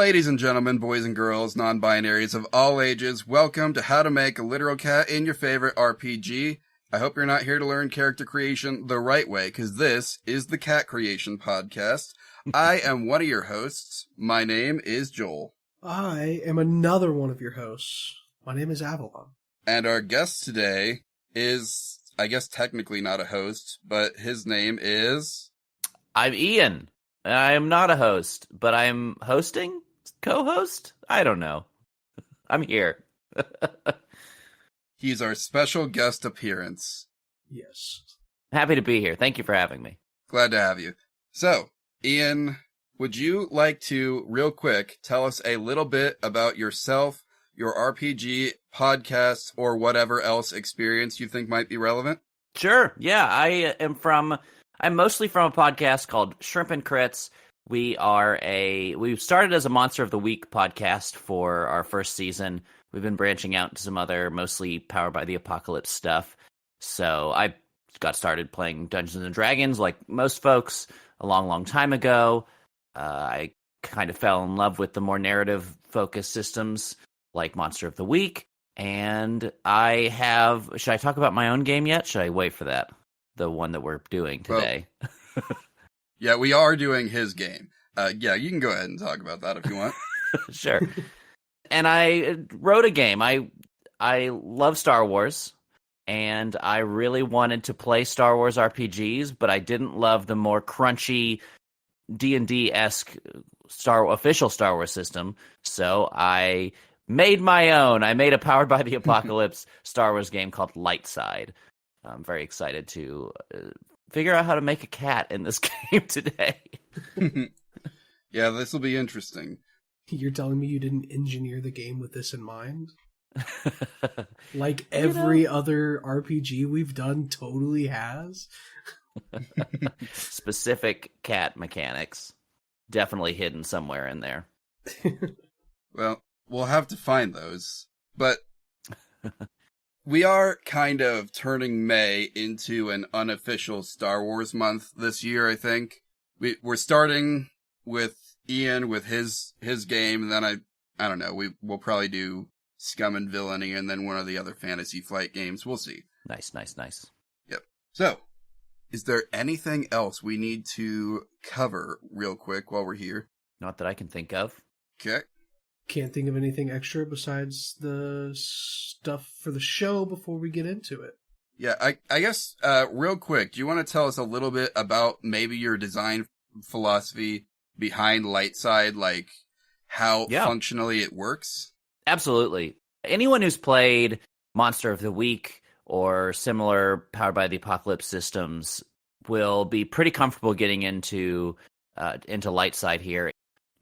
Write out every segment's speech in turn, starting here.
Ladies and gentlemen, boys and girls, non-binaries of all ages, welcome to How to Make a Literal Cat in Your Favorite RPG. I hope you're not here to learn character creation the right way, because this is the Cat Creation Podcast. I am one of your hosts. My name is Joel. I am another one of your hosts. My name is Avalon. And our guest today is, I guess technically not a host, but his name is... I'm Ian. I am not a host, but I'm hosting? Co-host? I don't know. I'm here. He's our special guest appearance. Yes. Happy to be here. Thank you for having me. Glad to have you. So, Ian, would you like to, real quick, tell us a little bit about yourself, your RPG, podcast, or whatever else experience you think might be relevant? Sure. Yeah, I'm mostly from a podcast called Shrimp and Crits. We started as a Monster of the Week podcast for our first season. We've been branching out into some other, mostly Powered by the Apocalypse stuff. So I got started playing Dungeons and Dragons like most folks a long, long time ago. I kind of fell in love with the more narrative-focused systems like Monster of the Week. And should I talk about my own game yet? Should I wait for that? The one that we're doing today. Well, yeah, we are doing his game. Yeah, you can go ahead and talk about that if you want. Sure. And I wrote a game. I love Star Wars, and I really wanted to play Star Wars RPGs, but I didn't love the more crunchy D&D-esque official Star Wars system, so I made my own. I made a Powered by the Apocalypse Star Wars game called Lightside. I'm very excited to figure out how to make a cat in this game today. Yeah, this will be interesting. You're telling me you didn't engineer the game with this in mind? Like every other RPG we've done totally has? Specific cat mechanics. Definitely hidden somewhere in there. Well, we'll have to find those. But we are kind of turning May into an unofficial Star Wars month this year, I think. We're starting with Ian with his game, and then I don't know, we'll probably do Scum and Villainy, and then one of the other Fantasy Flight games. We'll see. Nice. Yep. So, is there anything else we need to cover real quick while we're here? Not that I can think of. Okay. Can't think of anything extra besides the stuff for the show before we get into it. Yeah, I guess, real quick, do you want to tell us a little bit about maybe your design philosophy behind Lightside, like how functionally it works? Absolutely. Anyone who's played Monster of the Week or similar Powered by the Apocalypse systems will be pretty comfortable getting into Lightside here.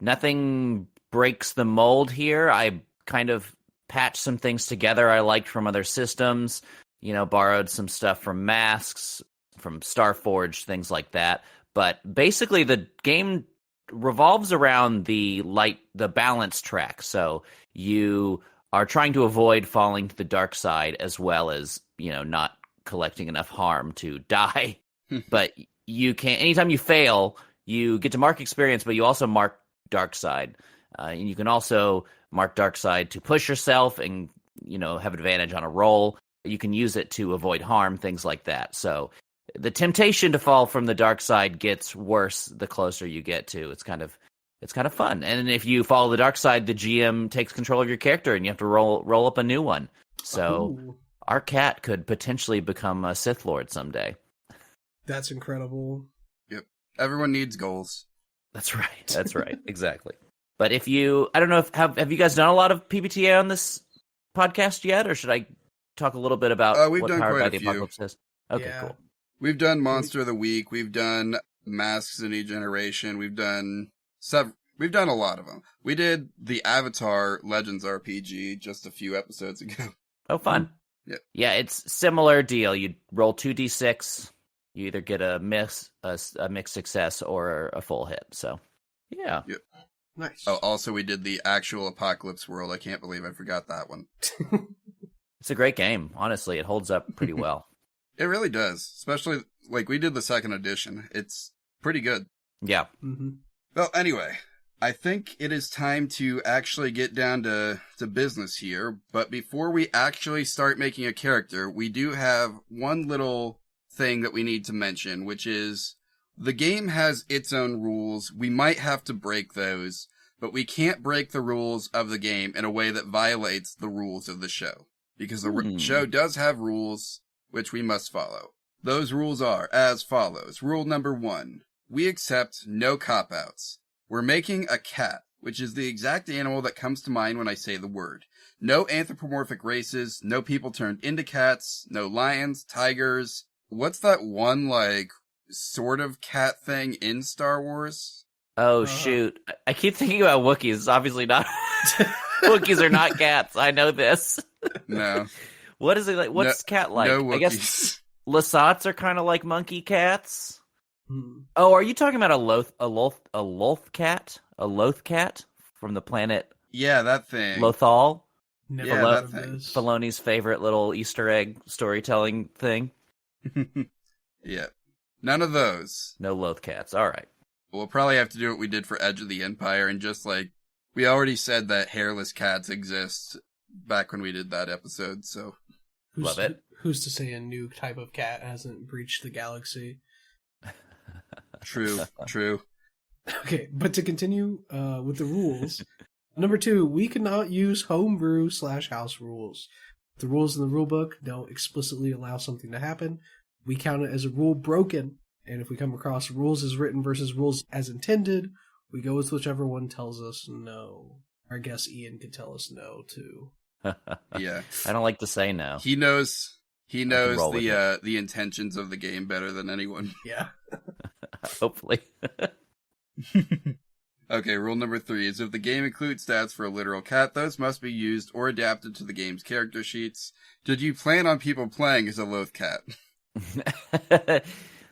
Nothing breaks the mold here. I kind of patched some things together I liked from other systems, borrowed some stuff from Masks, from Starforged, things like that. But basically the game revolves around the balance track. So you are trying to avoid falling to the dark side as well as, not collecting enough harm to die. But you can, anytime you fail, you get to mark experience, but you also mark dark side. And you can also mark dark side to push yourself and, have advantage on a roll. You can use it to avoid harm, things like that. So the temptation to fall from the dark side gets worse the closer you get to. It's kind of fun. And if you follow the dark side, the GM takes control of your character and you have to roll up a new one. So our cat could potentially become a Sith Lord someday. That's incredible. Yep. Everyone needs goals. That's right. Exactly. But I don't know have you guys done a lot of PBTA on this podcast yet, or should I talk a little bit about we've what done Powered quite by a the few. Apocalypse is? Okay, Yeah. cool. We've done Monster of the Week. We've done Masks in New Generation. We've done a lot of them. We did the Avatar Legends RPG just a few episodes ago. Oh, fun. Yeah, it's similar deal. You roll 2d6. You either get a mixed success or a full hit. So, yeah. Yep. Nice. Oh, also we did the actual Apocalypse World. I can't believe I forgot that one. It's a great game. Honestly, it holds up pretty well. It really does. Especially, like, we did the second edition. It's pretty good. Yeah. Mm-hmm. Well, anyway, I think it is time to actually get down to business here. But before we actually start making a character, we do have one little thing that we need to mention, which is the game has its own rules. We might have to break those, but we can't break the rules of the game in a way that violates the rules of the show. Because the show does have rules which we must follow. Those rules are as follows. Rule number 1. We accept no cop-outs. We're making a cat, which is the exact animal that comes to mind when I say the word. No anthropomorphic races, no people turned into cats, no lions, tigers. What's that one, like, sort of cat thing in Star Wars? Oh, shoot. I keep thinking about Wookiees. It's obviously not. Wookiees are not cats. I know this. No. What is it like? What's cat like? No Wookiees. I guess Lasats are kind of like monkey cats. Oh, are you talking about a loth cat? A loth cat from the planet Yeah, that thing. Lothal? Never Yeah, heard that of thing. this. Filoni's favorite little Easter egg storytelling thing? Yeah. None of those. No loth cats. All right. We'll probably have to do what we did for Edge of the Empire and just, like, we already said that hairless cats exist back when we did that episode, so. Love it. Who's to say a new type of cat hasn't breached the galaxy? True, true. Okay, but to continue with the rules, number 2, we cannot use homebrew/house rules. The rules in the rulebook don't explicitly allow something to happen. We count it as a rule broken, and if we come across rules as written versus rules as intended, we go with whichever one tells us no. Our guest Ian could tell us no too. Yeah. I don't like to say no. He knows roll with the intentions of the game better than anyone. Yeah. Hopefully. Okay, rule number 3 is if the game includes stats for a literal cat, those must be used or adapted to the game's character sheets. Did you plan on people playing as a loth cat?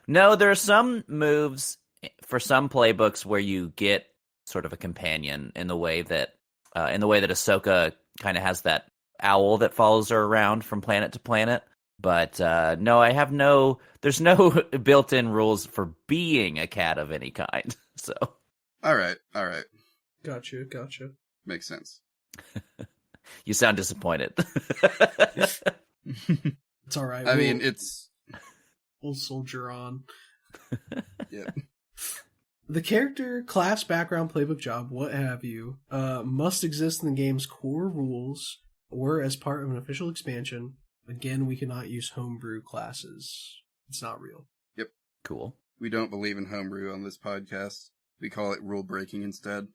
No, there are some moves for some playbooks where you get sort of a companion in the way that Ahsoka kind of has that owl that follows her around from planet to planet. But no, there's no built-in rules for being a cat of any kind. So, All right. Gotcha. Makes sense. you sound disappointed. It's all right. I mean, it's... We'll soldier on. Yeah. The character, class, background, playbook, job, what have you, must exist in the game's core rules or as part of an official expansion. Again, we cannot use homebrew classes. It's not real. Yep. Cool. We don't believe in homebrew on this podcast. We call it rule breaking instead.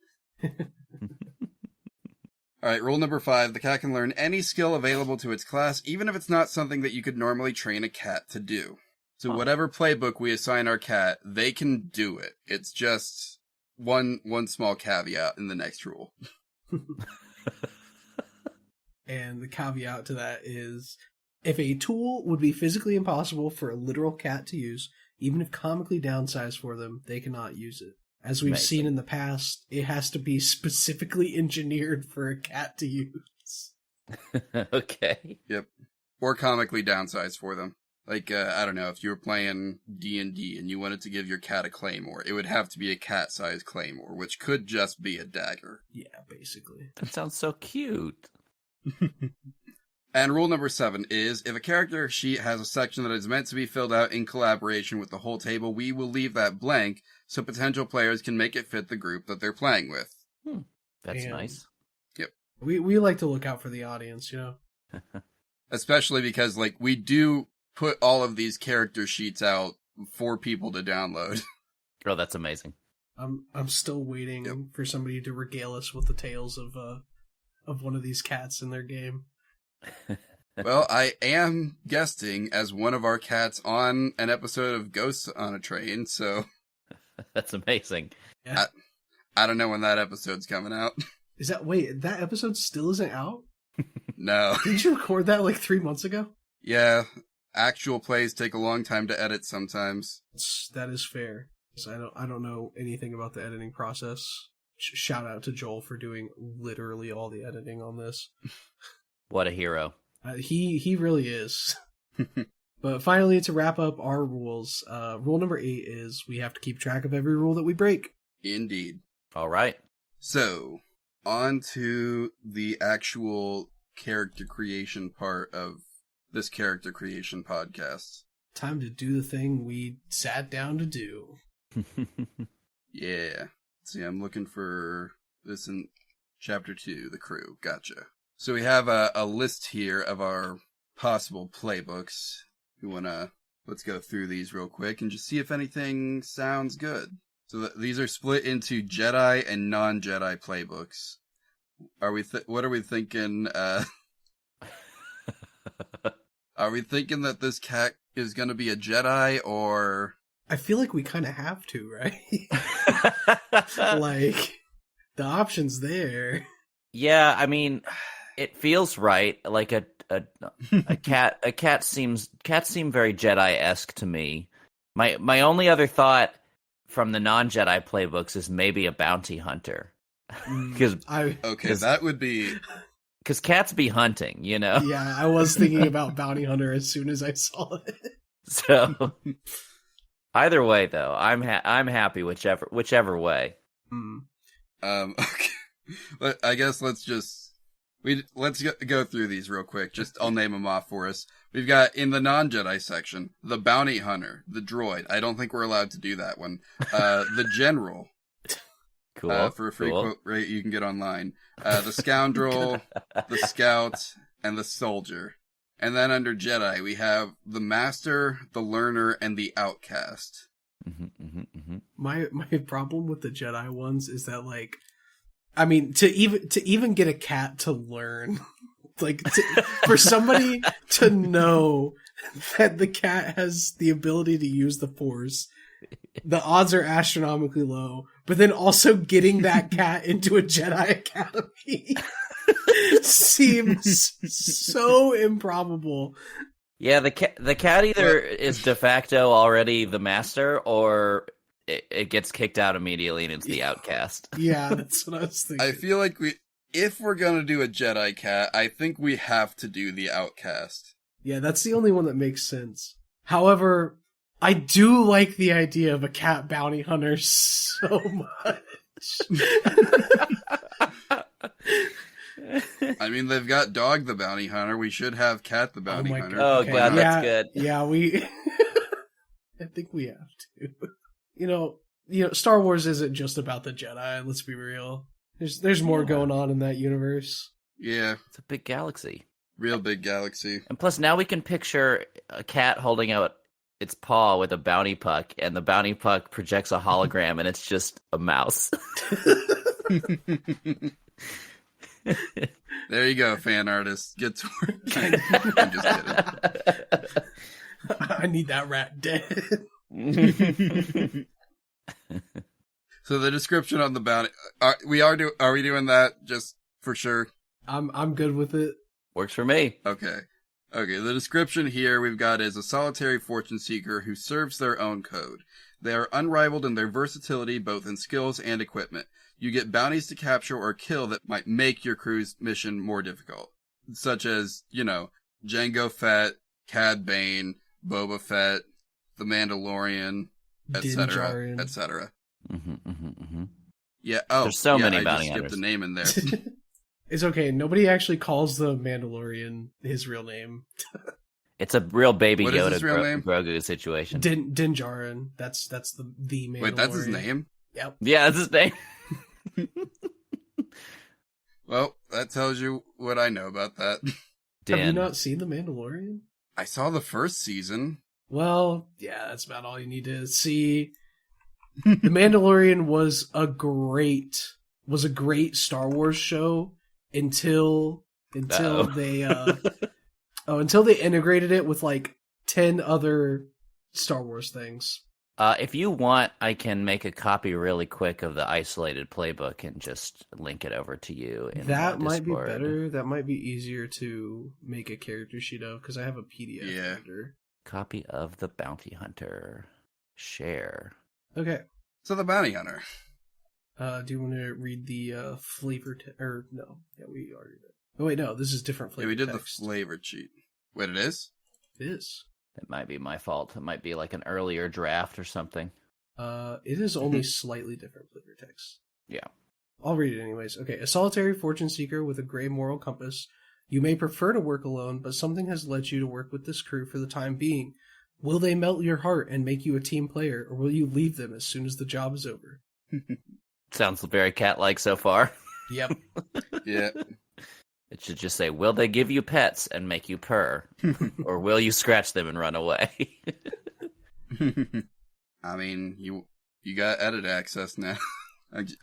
Alright, rule number 5. The cat can learn any skill available to its class, even if it's not something that you could normally train a cat to do. So whatever playbook we assign our cat, they can do it. It's just one small caveat in the next rule. And the caveat to that is, if a tool would be physically impossible for a literal cat to use, even if comically downsized for them, they cannot use it. As we've seen in the past, it has to be specifically engineered for a cat to use. Okay. Yep. Or comically downsized for them. Like, I don't know, if you were playing D&D and you wanted to give your cat a claymore, it would have to be a cat-sized claymore, which could just be a dagger. Yeah, basically. That sounds so cute. And rule number 7 is, if a character sheet has a section that is meant to be filled out in collaboration with the whole table, we will leave that blank so potential players can make it fit the group that they're playing with. That's And nice. Yep. We like to look out for the audience, you know? Especially because, like, we do put all of these character sheets out for people to download. Oh, that's amazing. I'm still waiting for somebody to regale us with the tales of one of these cats in their game. Well, I am guesting as one of our cats on an episode of Ghosts on a Train, so... That's amazing. Yeah. I don't know when that episode's coming out. Wait, that episode still isn't out? No. Didn't you record that like 3 months ago? Yeah, actual plays take a long time to edit sometimes. That is fair. So I don't know anything about the editing process. Shout out to Joel for doing literally all the editing on this. What a hero. He really is. But finally, to wrap up our rules, rule number 8 is we have to keep track of every rule that we break. Indeed. All right. So, on to the actual character creation part of this character creation podcast. Time to do the thing we sat down to do. Yeah. See, I'm looking for this in Chapter 2, the crew. Gotcha. So we have a list here of our possible playbooks. Let's go through these real quick and just see if anything sounds good. So these are split into Jedi and non-Jedi playbooks. What are we thinking? Are we thinking that this cat is going to be a Jedi, or? I feel like we kind of have to, right? Like, the option's there. Yeah, I mean, it feels right. Like a cat seem very Jedi-esque to me. My only other thought from the non-Jedi playbooks is maybe a bounty hunter. That would be... Because cats be hunting, you know? Yeah, I was thinking about bounty hunter as soon as I saw it. So, either way, though, I'm happy whichever way. Okay. But I guess let's go through these real quick. I'll name them off for us. We've got, in the non-Jedi section, the bounty hunter, the droid. I don't think we're allowed to do that one. The general. Cool. For a free quote rate you can get online. The scoundrel, the scout, and the soldier. And then under Jedi, we have the master, the learner, and the outcast. My problem with the Jedi ones is that, like, I mean, to even get a cat to learn, like, for somebody to know that the cat has the ability to use the Force, the odds are astronomically low. But then also getting that cat into a Jedi Academy seems so improbable. Yeah, the cat either is de facto already the master, or it gets kicked out immediately and it's the outcast. Yeah, that's what I was thinking. I feel like if we're gonna do a Jedi cat, I think we have to do the outcast. Yeah, that's the only one that makes sense. However, I do like the idea of a cat bounty hunter so much. I mean, they've got Dog the bounty hunter. We should have Cat the bounty hunter. Oh, okay. God, that's good. Yeah, I think we have to. You know, Star Wars isn't just about the Jedi. Let's be real. There's more going on in that universe. Yeah, it's a big galaxy. Real big galaxy. And plus, now we can picture a cat holding out its paw with a bounty puck, and the bounty puck projects a hologram, and it's just a mouse. There you go, fan artist. Get to work. I'm just kidding. I need that rat dead. So the description on the bounty, are we doing that just for sure? I'm good with it. Works for me. Okay, the description here we've got is a solitary fortune seeker who serves their own code. They are unrivaled in their versatility, both in skills and equipment. You get bounties to capture or kill that might make your crew's mission more difficult. Such as, Jango Fett, Cad Bane, Boba Fett, The Mandalorian, etc., etc. Yeah, there's so many bounty I just skipped hunters. a name in there. It's okay. Nobody actually calls the Mandalorian his real name. It's a real Baby What is Yoda his real name? Grogu situation. Din Djarin. That's the Mandalorian. Wait, that's his name? Yep. Yeah, that's his name. Well, that tells you what I know about that. Have you not seen The Mandalorian? I saw the first season. Well, yeah, that's about all you need to see. The Mandalorian was a great Star Wars show until they until they integrated it with like 10 other Star Wars things. If you want, I can make a copy really quick of the isolated playbook and just link it over to you. That might be better. That might be easier to make a character sheet of because I have a PDF. Yeah. Reader. Copy of the Bounty Hunter. Share. Okay. So the bounty hunter. Do you want to read the flavor or no? Yeah, we already did. Oh wait, no, this is different flavor. Yeah, we did text. the flavor sheet. Wait, it is? It is. It might be my fault. It might be like an earlier draft or something. It is only slightly different flavor text. Yeah. I'll read it anyways. Okay, a solitary fortune seeker with a gray moral compass. You may prefer to work alone, but something has led you to work with this crew for the time being. Will they melt your heart and make you a team player, or will you leave them as soon as the job is over? Sounds very cat-like so far. Yep. Yeah. It should just say, will they give you pets and make you purr? Or will you scratch them and run away? I mean, you got edit access now.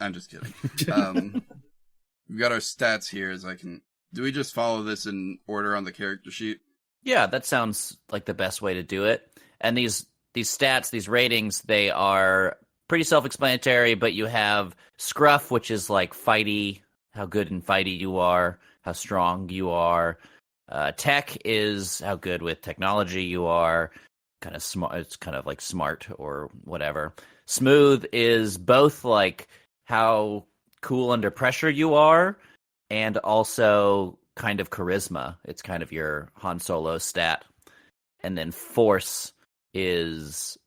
I'm just kidding. We've got our stats here do we just follow this in order on the character sheet? Yeah, that sounds like the best way to do it. And these stats, these ratings, they are pretty self-explanatory, but you have Scruff, which is like fighty, how good and fighty you are, how strong you are. Tech is how good with technology you are, kind of smart. It's kind of like smart or whatever. Smooth is both like how cool under pressure you are, and also kind of charisma. It's kind of your Han Solo stat. And then force is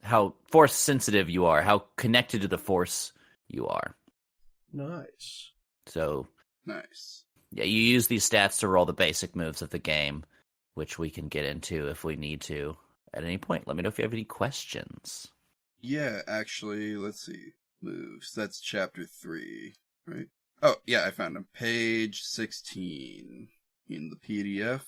how force sensitive you are, how connected to the force you are. Nice. So, Nice. yeah, you use these stats to roll the basic moves of the game, which we can get into if we need to at any point. Let me know if you have any questions. Yeah, actually, let's see. Moves. That's chapter 3, right? Oh, yeah, I found them. Page 16 in the PDF.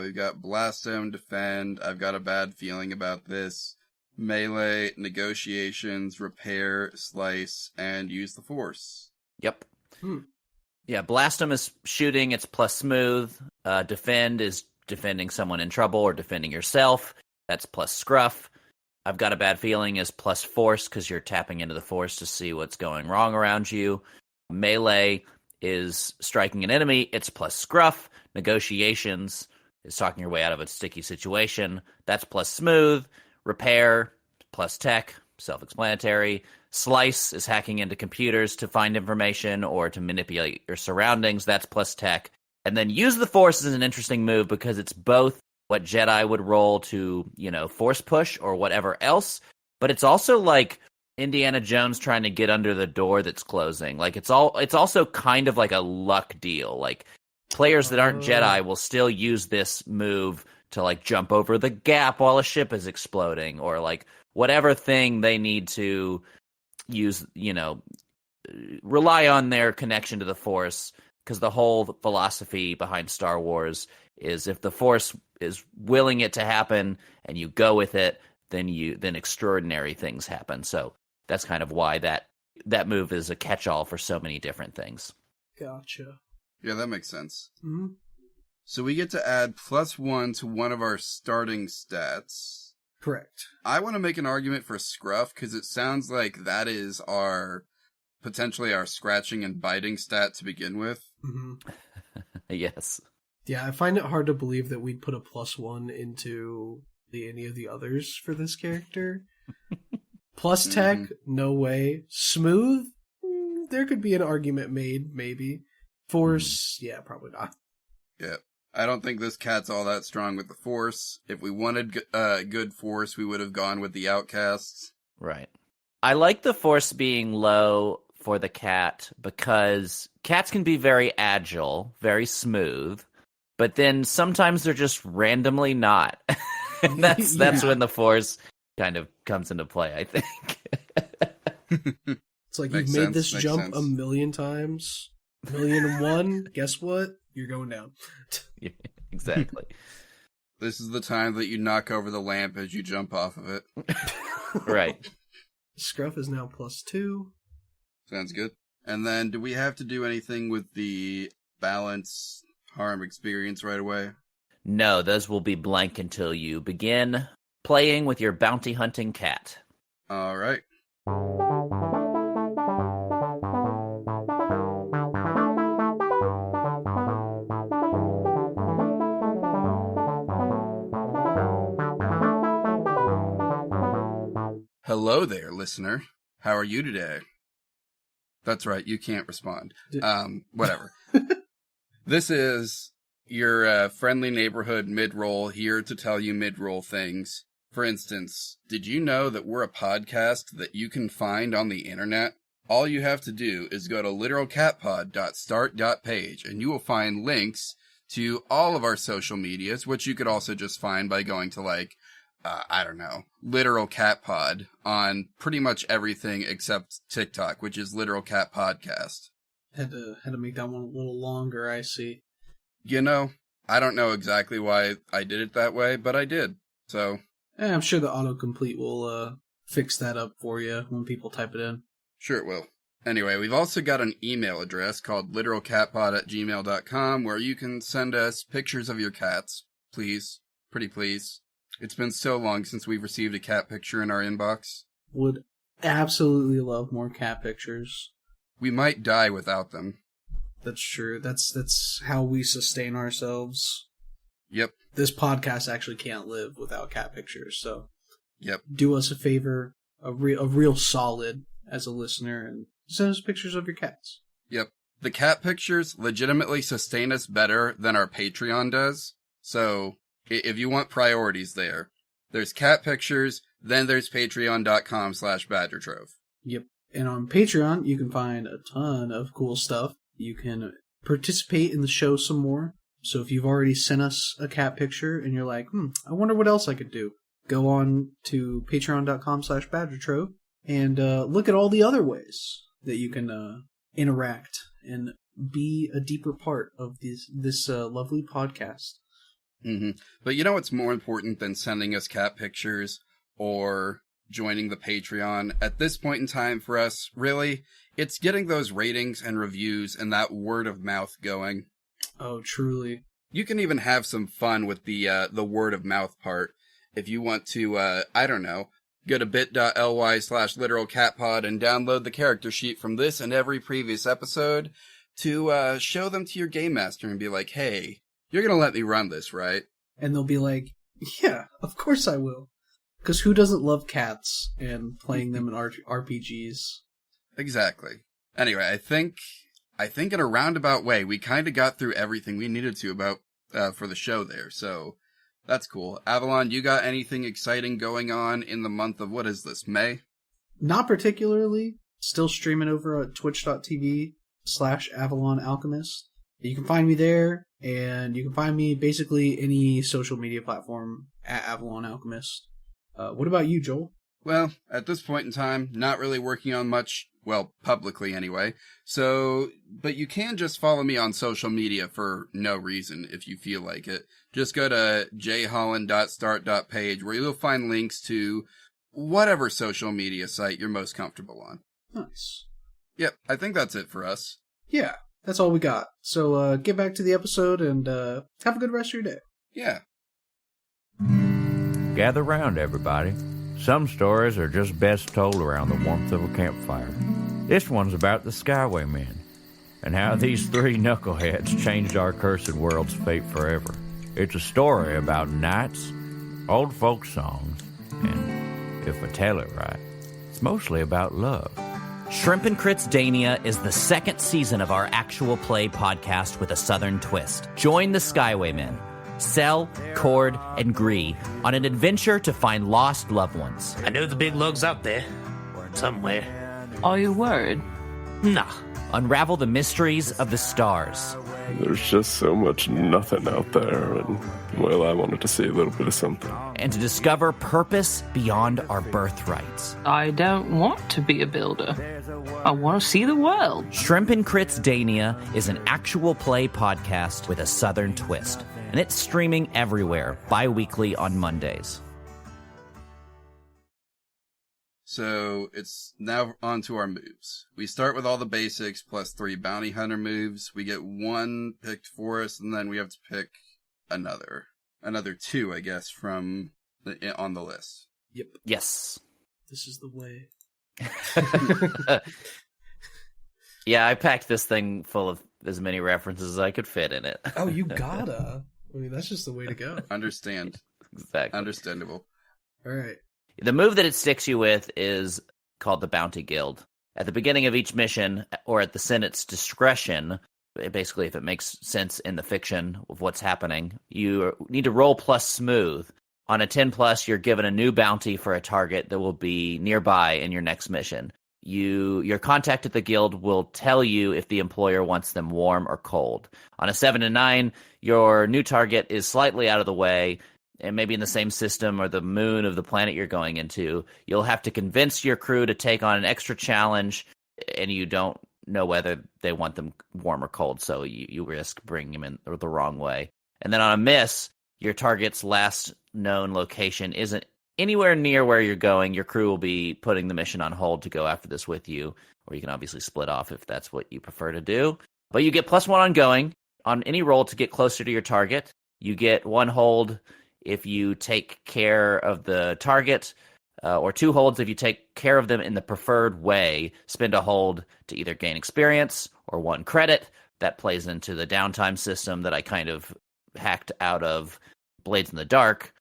We've got Blast Zone, Defend. I've got a bad feeling about this. Melee, Negotiations, Repair, Slice, and Use the Force. Yep. Yeah, Blastum is shooting. It's plus smooth. Defend is defending someone in trouble or defending yourself. That's plus Scruff. I've got a bad feeling is plus Force because you're tapping into the Force to see what's going wrong around you. Melee is striking an enemy. It's plus Scruff. Negotiations is talking your way out of a sticky situation. That's plus Smooth. Repair, plus Tech, self-explanatory. Slice is hacking into computers to find information or to manipulate your surroundings. That's plus Tech. And then Use the Force is an interesting move because it's both what Jedi would roll to, force push or whatever else, but it's also like Indiana Jones trying to get under the door that's closing. Like it's also kind of like a luck deal. Like players that aren't Jedi will still use this move to like jump over the gap while a ship is exploding or like whatever thing they need to use, rely on their connection to the Force, because the whole philosophy behind Star Wars is if the Force is willing it to happen and you go with it, then extraordinary things happen. So that's kind of why that move is a catch-all for so many different things. Gotcha. Yeah, that makes sense. Mm-hmm. So we get to add +1 to one of our starting stats. Correct. I want to make an argument for Scruff because it sounds like that is potentially our scratching and biting stat to begin with. Mm-hmm. Yes. Yeah, I find it hard to believe that we'd put a +1 into any of the others for this character. Plus Tech, no way. Smooth, there could be an argument made, maybe. Force, yeah, probably not. Yeah. I don't think this cat's all that strong with the Force. If we wanted good Force, we would have gone with the Outcasts. Right. I like the Force being low for the cat because cats can be very agile, very smooth, but then sometimes they're just randomly not. And that's when the Force kind of comes into play, I think. It's like you've made this jump a million times. 1,000,001, guess what? You're going down. Yeah, exactly. This is the time that you knock over the lamp as you jump off of it. Right. Scruff is now +2. Sounds good. And then do we have to do anything with the balance harm experience right away? No, those will be blank until you begin playing with your bounty hunting cat. All right. Hello there, listener. How are you today? That's right, you can't respond. Whatever. This is your friendly neighborhood mid-roll here to tell you mid-roll things. For instance, did you know that we're a podcast that you can find on the internet? all you have to do is go to literalcatpod.start.page, and you will find links to all of our social medias, which you could also just find by going to, like, Literal Cat Pod on pretty much everything except TikTok, which is Literal Cat Podcast. Had to make that one a little longer, I see. You know, I don't know exactly why I did it that way, but I did. So, I'm sure the autocomplete will fix that up for you when people type it in. Sure it will. Anyway, we've also got an email address called literalcatpod@gmail.com where you can send us pictures of your cats. Please. Pretty please. It's been so long since we've received a cat picture in our inbox. Would absolutely love more cat pictures. We might die without them. That's true. That's how we sustain ourselves. Yep. This podcast actually can't live without cat pictures, so yep. Do us a favor, a real solid as a listener, and send us pictures of your cats. Yep. The cat pictures legitimately sustain us better than our Patreon does. So, if you want priorities there's cat pictures, then there's patreon.com/badgertrove. Yep. And on Patreon, you can find a ton of cool stuff. You can participate in the show some more. So if you've already sent us a cat picture and you're like, I wonder what else I could do, go on to patreon.com/badgertrove and look at all the other ways that you can interact and be a deeper part of this lovely podcast. Mm-hmm. But you know what's more important than sending us cat pictures or joining the Patreon at this point in time for us? Really, it's getting those ratings and reviews and that word of mouth going. Oh, truly. You can even have some fun with the word of mouth part if you want to. Go to bit.ly/literalcatpod and download the character sheet from this and every previous episode to show them to your game master and be like, hey, you're going to let me run this, right? And they'll be like, yeah, of course I will. Because who doesn't love cats and playing them in RPGs? Exactly. Anyway, I think in a roundabout way, we kind of got through everything we needed to about for the show there. So that's cool. Avalon, you got anything exciting going on in the month of, what is this, May? Not particularly. Still streaming over at twitch.tv/Avalon Alchemist. You can find me there, and you can find me basically any social media platform at Avalon Alchemist. What about you, Joel? Well, at this point in time, not really working on much, well, publicly anyway. So, but you can just follow me on social media for no reason if you feel like it. Just go to jholland.start.page where you'll find links to whatever social media site you're most comfortable on. Nice. Yep, I think that's it for us. Yeah, that's all we got. So get back to the episode and have a good rest of your day. Yeah. Gather round, everybody. Some stories are just best told around the warmth of a campfire. This one's about the Skywaymen, and how these three knuckleheads changed our cursed world's fate forever. It's a story about knights, old folk songs, and, if I tell it right, it's mostly about love. Shrimp and Crits Dania is the second season of our actual play podcast with a southern twist. Join the Skywaymen, Sel, Cord, and Gree on an adventure to find lost loved ones. I know the big lug's out there, somewhere. Are you worried? Nah. Unravel the mysteries of the stars. There's just so much nothing out there, and, well, I wanted to see a little bit of something. And to discover purpose beyond our birthrights. I don't want to be a builder. I want to see the world. Shrimp and Crits Dania is an actual play podcast with a southern twist. And it's streaming everywhere, bi-weekly on Mondays. So it's now on to our moves. We start with all the basics plus 3 bounty hunter moves. We get 1 picked for us, and then we have to pick another 2, I guess, from on the list. Yep. Yes. This is the way. Yeah, I packed this thing full of as many references as I could fit in it. Oh, you gotta. I mean, that's just the way to go. Understand. Exactly. Understandable. All right. The move that it sticks you with is called the Bounty Guild. At the beginning of each mission, or at the Senate's discretion, basically if it makes sense in the fiction of what's happening, you need to roll plus smooth. On a 10 plus, you're given a new bounty for a target that will be nearby in your next mission. your contact at the guild will tell you if the employer wants them warm or cold. On a 7 and 9, your new target is slightly out of the way, and maybe in the same system or the moon of the planet you're going into. You'll have to convince your crew to take on an extra challenge, and you don't know whether they want them warm or cold, so you risk bringing them in the wrong way. And then on a miss, your target's last known location isn't anywhere near where you're going. Your crew will be putting the mission on hold to go after this with you, or you can obviously split off if that's what you prefer to do. But you get +1 on going on any roll to get closer to your target. You get 1 hold if you take care of the target, or 2 holds if you take care of them in the preferred way. Spend a hold to either gain experience or 1 credit. That plays into the downtime system that I kind of hacked out of Blades in the Dark.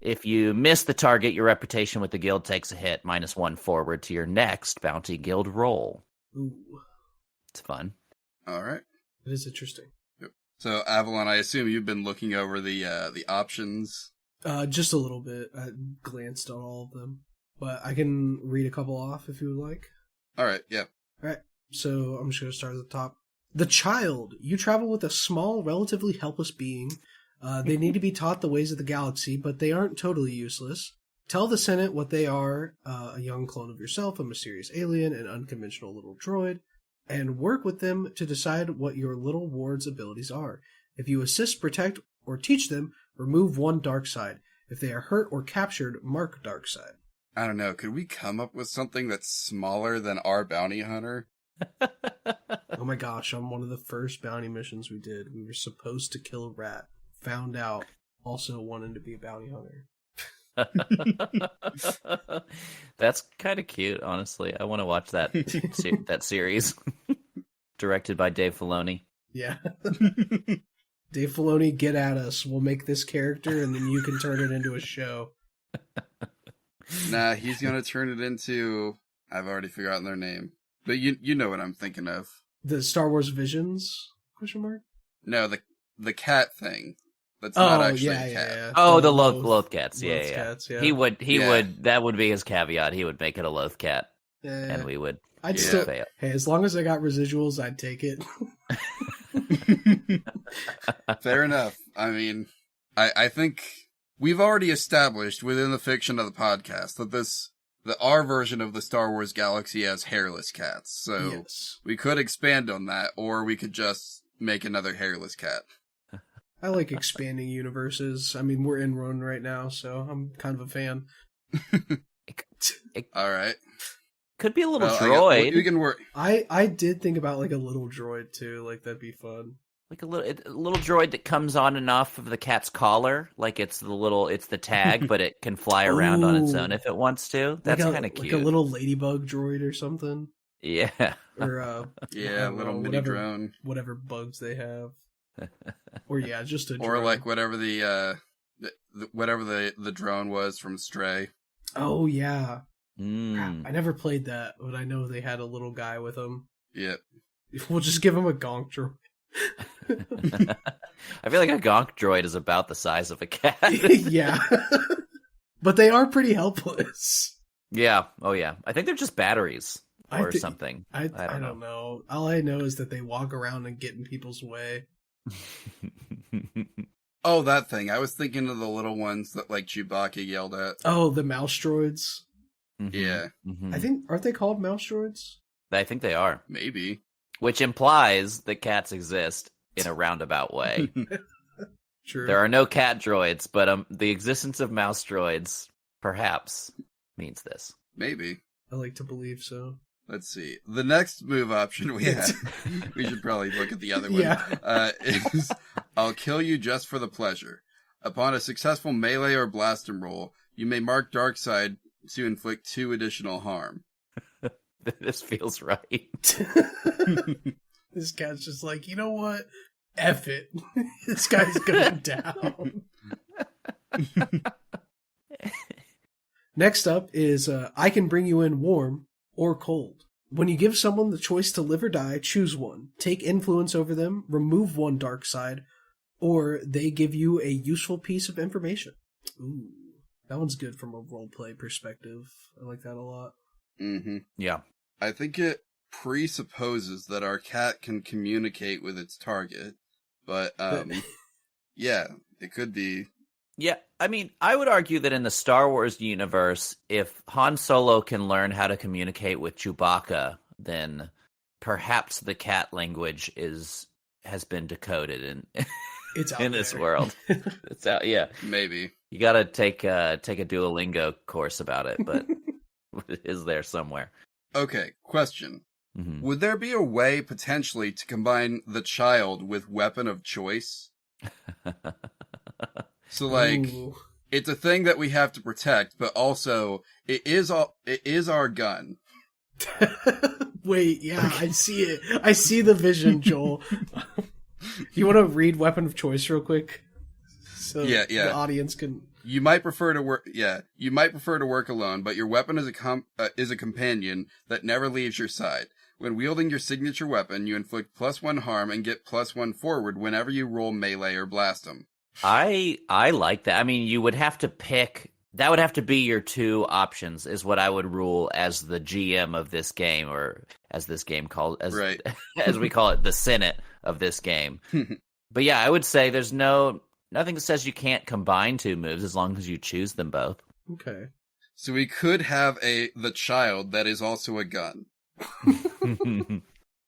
If you miss the target, your reputation with the guild takes a hit, -1 forward to your next bounty guild roll. Ooh. It's fun. All right. It is interesting. Yep. So, Avalon, I assume you've been looking over the options. Just a little bit. I glanced on all of them. But I can read a couple off if you would like. All right, yeah. All right. So I'm just going to start at the top. The child. You travel with a small, relatively helpless being. They need to be taught the ways of the galaxy, but they aren't totally useless. Tell the Senate what they are, a young clone of yourself, a mysterious alien, an unconventional little droid, and work with them to decide what your little ward's abilities are. If you assist, protect, or teach them, remove 1 dark side. If they are hurt or captured, mark dark side. I don't know. Could we come up with something that's smaller than our bounty hunter? Oh my gosh, on one of the first bounty missions we did, we were supposed to kill a rat. Found out also wanting to be a bounty hunter. That's kind of cute, honestly. I want to watch that that series. Directed by Dave Filoni. Yeah. Dave Filoni, get at us. We'll make this character and then you can turn it into a show. Nah, he's gonna turn it into... I've already forgotten their name. But you know what I'm thinking of. The Star Wars Visions? Question mark? No, the cat thing. That's not actually a cat. Yeah. Oh, the Loth cats. Loth Yeah. cats, yeah. He would. Yeah. That would be his caviat. He would make it a Loth cat, Yeah. and we would. I'd Yeah. still... fail. Hey, as long as I got residuals, I'd take it. Fair enough. I mean, I think we've already established within the fiction of the podcast that our version of the Star Wars galaxy has hairless cats. So Yes. we could expand on that, or we could just make another hairless cat. I like expanding universes. I mean, we're in Roan right now, so I'm kind of a fan. All right. Could be a little Well, droid, we can work. I did think about like a little droid too. Like that'd be fun. like a little droid that comes on and off of the cat's collar, like it's the tag, but it can fly around on its Ooh. own if it wants to. That's kind of cute. Like a little ladybug droid or something. Yeah. Or Yeah, I a don't little know, mini drone. whatever bugs they have. Or yeah, just a drone. Or like whatever whatever the drone was from Stray. Oh yeah. Mm. I never played that, but I know they had a little guy with them. Yep. We'll just give him a gonk droid. I feel like a gonk droid is about the size of a cat. Yeah. But they are pretty helpless. Yeah. Oh, yeah. I think they're just batteries or thi- something. I don't know. All I know is that they walk around and get in people's way. Oh, that thing. I was thinking of the little ones that like Chewbacca yelled at. Oh, the mouse droids. Mhm. Yeah, Mhm. I think, aren't they called mouse droids? I think they are, maybe. which implies that cats exist in a roundabout way. True. There are no cat droids, but the existence of mouse droids perhaps means this. Maybe. I like to believe so. Let's see. The next move option we have, we should probably look at the other one, Yeah. is I'll kill you just for the pleasure. Upon a successful melee or blastum roll, you may mark dark side to inflict 2 additional harm. This feels right. This guy's just like, you know what? F it. This guy's going down. Next up is I can bring you in warm or cold. When you give someone the choice to live or die, choose one. Take influence over them, remove 1 dark side, or they give you a useful piece of information. Ooh, that one's good from a roleplay perspective. I like that a lot. Mm-hmm. Yeah. I think it presupposes that our cat can communicate with its target, but yeah, it could be. Yeah, I mean, I would argue that in the Star Wars universe, if Han Solo can learn how to communicate with Chewbacca, then perhaps the cat language has been decoded It's out in this there. world. It's out, yeah. Maybe. You got to take a Duolingo course about it, but it is there somewhere. Okay, question. Mhm. Would there be a way potentially to combine the child with weapon of choice? So like, Ooh. it's a thing that we have to protect, but also it is our gun. Wait, yeah, I see it. I see the vision, Joel. You want to read Weapon of Choice real quick? So Yeah. the audience can. You might prefer to work. Yeah, you might prefer to work alone, but your weapon is a companion that never leaves your side. When wielding your signature weapon, you inflict +1 harm and get +1 forward whenever you roll melee or blast them. I like that. I mean, you would have to pick. That would have to be your two options, is what I would rule as the GM of this game, or as this game called, as Right. as we call it, the Senate of this game. But yeah, I would say there's nothing that says you can't combine two moves as long as you choose them both. Okay. So we could have the child that is also a gun.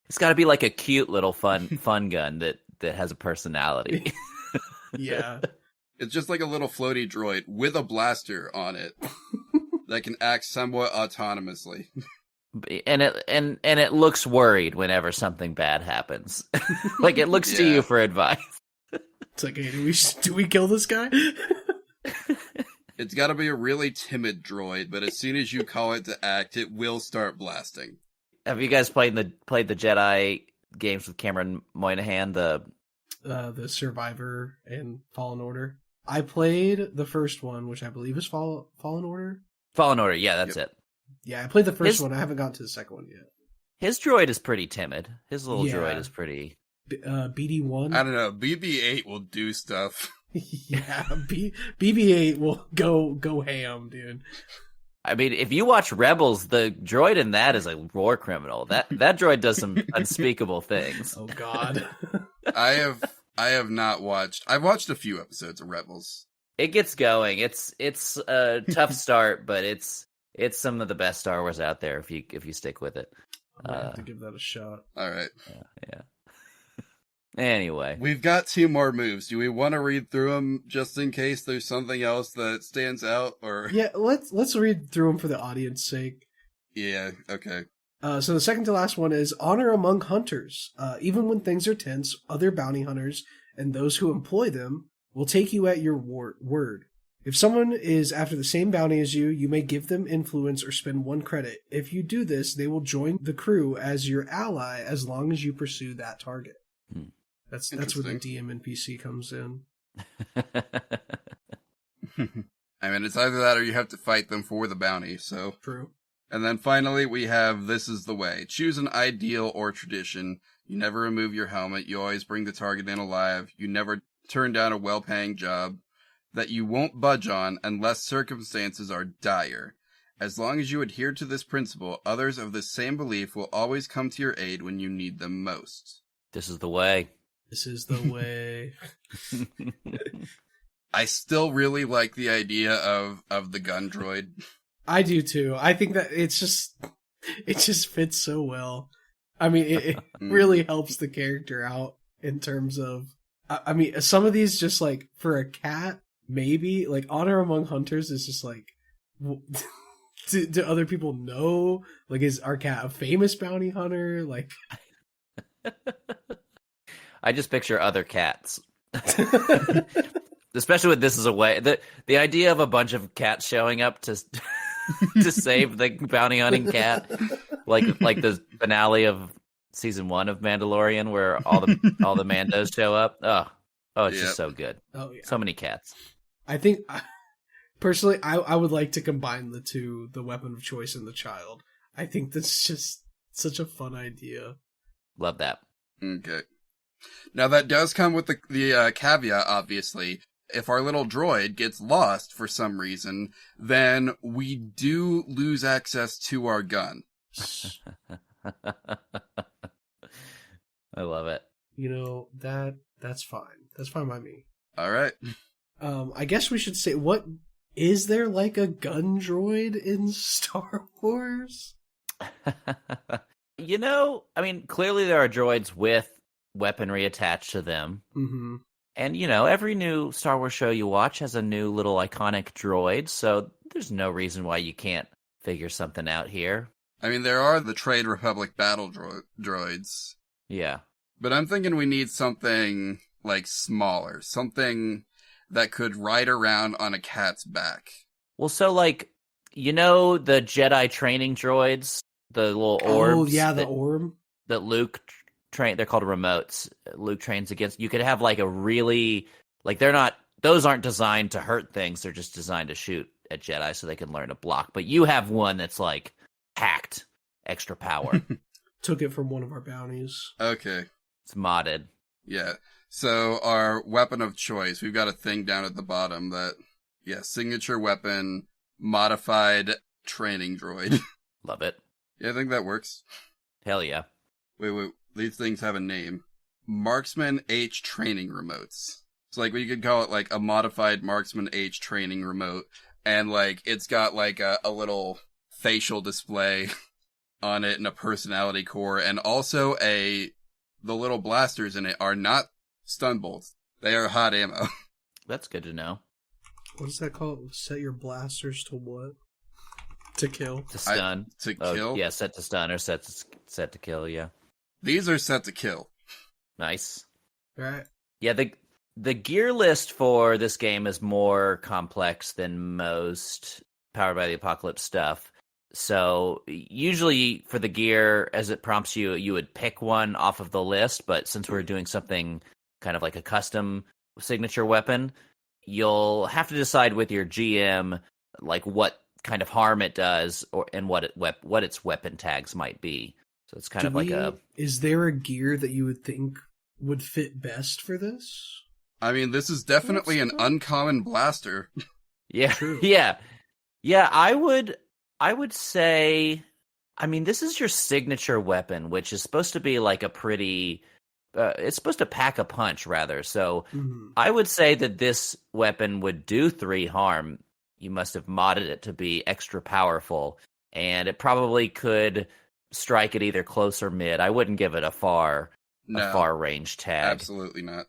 It's got to be like a cute little fun gun that has a personality. Yeah. It's just like a little floaty droid with a blaster on it that can act somewhat autonomously. And it looks worried whenever something bad happens. Like it looks to Yeah. you for advice. It's like, hey, do we kill this guy? It's got to be a really timid droid, but as soon as you call it to act, it will start blasting. Have you guys played the Jedi games with Cameron Moynihan? The Survivor and Fallen Order. I played the first one, which I believe is Fallen Order. Fallen Order, yeah, that's it. Yeah, I played the first His- one. I haven't gotten to the second one yet. His droid is pretty timid. His little Yeah. droid is pretty. BD1. I don't know. BB-8 will do stuff. Yeah, BB-8 will go ham, dude. I mean, if you watch Rebels, the droid in that is a war criminal. That droid does some unspeakable things. Oh God. I have not watched. I've watched a few episodes of Rebels. It gets going. It's a tough start, but it's some of the best Star Wars out there if you stick with it. I might have to give that a shot. All right. Yeah. Anyway, We've got 2 more moves. Do we want to read through them just in case there's something else that stands out? Or Yeah, let's read through them for the audience sake. yeah, okay. So the second to last one is honor among hunters. Even when things are tense, other bounty hunters and those who employ them will take you at your word. If someone is after the same bounty as you, you may give them influence or spend 1 credit. If you do this, they will join the crew as your ally as long as you pursue that target. That's where the DM NPC comes in. I mean, it's either that or you have to fight them for the bounty, so. True. And then finally, we have This is the Way. Choose an ideal or tradition. You never remove your helmet. You always bring the target in alive. You never turn down a well-paying job that you won't budge on unless circumstances are dire. As long as you adhere to this principle, others of the same belief will always come to your aid when you need them most. this is the way. This is the way. I still really like the idea of the gun droid. I do too. I think that it just fits so well. I mean, it really helps the character out in terms of, I mean, some of these just like for a cat, maybe like honor among hunters is just like, do other people know? Like, is our cat a famous bounty hunter? Like, I just picture other cats. Especially with This Is a Way. The idea of a bunch of cats showing up to to save the bounty hunting cat, like the finale of season 1 of Mandalorian, where all the Mandos show up. Oh, it's just so good. oh yeah. So many cats. I think personally, I would like to combine the two, the weapon of choice and the child. I think that's just such a fun idea. Love that. Okay. Now that does come with the caveat, obviously. If our little droid gets lost for some reason, then we do lose access to our gun. Yes. I love it. That's fine. That's fine by me. All right. I guess we should say, what is there like a gun droid in Star Wars? I mean, clearly there are droids with weaponry attached to them. Mm-hmm. And, every new Star Wars show you watch has a new little iconic droid, so there's no reason why you can't figure something out here. I mean, there are the Trade Republic battle droids, Yeah. but I'm thinking we need something, like, smaller. Something that could ride around on a cat's back. Well, so, like, the Jedi training droids, the little orbs? Oh, yeah, the orb. That Luke they're called remotes. Luke trains against. You could have like a really, like, those aren't designed to hurt things. They're just designed to shoot at Jedi so they can learn to block. But you have one that's like hacked extra power. Took it from one of our bounties. Okay. It's modded. Yeah. So our weapon of choice, we've got a thing down at the bottom that, signature weapon, modified training droid. Love it. Yeah, I think that works. Hell yeah. Wait. These things have a name. Marksman H training remotes. So, like, we could call it, like, a modified Marksman H training remote. And, like, it's got, like, a little facial display on it and a personality core. And also the little blasters in it are not stun bolts. They are hot ammo. That's good to know. What is that called? Set your blasters to what? To kill. To stun. To kill? Yeah, set to stun or set to kill, yeah. These are set to kill. Nice. Right. Yeah, the gear list for this game is more complex than most Powered by the Apocalypse stuff. So usually for the gear, as it prompts you, you would pick one off of the list. But since we're doing something kind of like a custom signature weapon, you'll have to decide with your GM like what kind of harm it does and what its weapon tags might be. So it's kind of like Is there a gear that you would think would fit best for this? I mean, this is definitely an uncommon blaster. Yeah. True. Yeah. Yeah, I would say, I mean, this is your signature weapon, which is supposed to be like a pretty it's supposed to pack a punch rather. So I would say that this weapon would do 3 harm. You must have modded it to be extra powerful, and it probably could strike at either close or mid. I wouldn't give it a far range tag. Absolutely not.